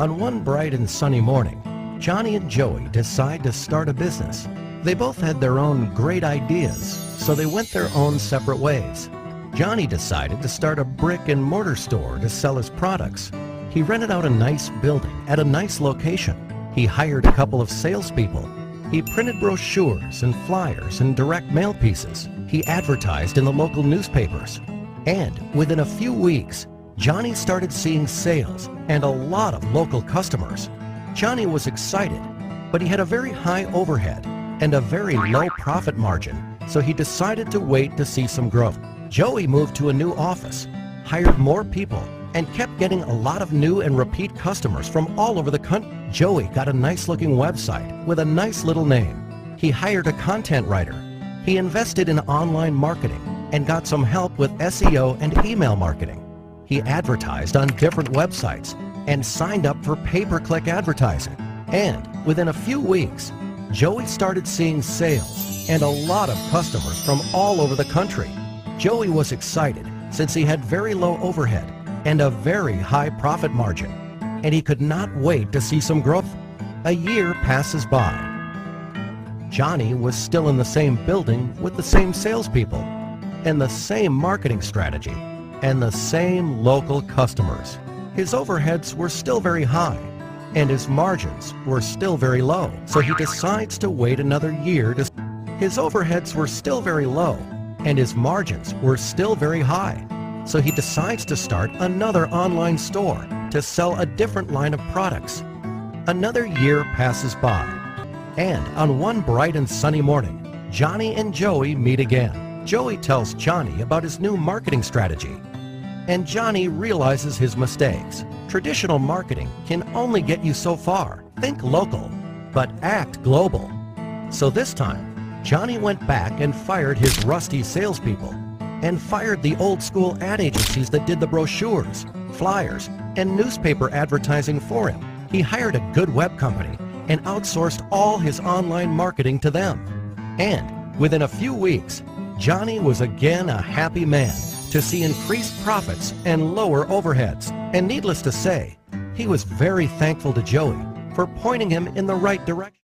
On one bright and sunny morning, Johnny and Joey decide to start a business. They both had their own great ideas, so they went their own separate ways. Johnny decided to start a brick and mortar store to sell his products. He rented out a nice building at a nice location. He hired a couple of salespeople. He printed brochures and flyers and direct mail pieces. He advertised in the local newspapers. And within a few weeks, Johnny started seeing sales and a lot of local customers. Johnny was excited, but he had a very high overhead and a very low profit margin, so he decided to wait to see some growth. Joey moved to a new office, hired more people, and kept getting a lot of new and repeat customers from all over the country. Joey got a nice-looking website with a nice little name. He hired a content writer. He invested in online marketing and got some help with SEO and email marketing. He advertised on different websites and signed up for pay-per-click advertising. And within a few weeks, Joey started seeing sales and a lot of customers from all over the country. Joey was excited since he had very low overhead and a very high profit margin, and he could not wait to see some growth. A year passes by. Johnny was still in the same building with the same salespeople and the same marketing strategy and the same local customers. His overheads were still very high and his margins were still very low, so he decides to wait another year to... His overheads were still very low and his margins were still very high, so he decides to start another online store to sell a different line of products. Another year passes by, and on one bright and sunny morning, Johnny and Joey meet again. Joey tells Johnny about his new marketing strategy, and Johnny realizes his mistakes. Traditional marketing can only get you so far. Think local, but act global. So this time, Johnny went back and fired his rusty salespeople and fired the old-school ad agencies that did the brochures, flyers, and newspaper advertising for him. He hired a good web company and outsourced all his online marketing to them. And within a few weeks, Johnny was again a happy man to see increased profits and lower overheads. And needless to say, he was very thankful to Joey for pointing him in the right direction.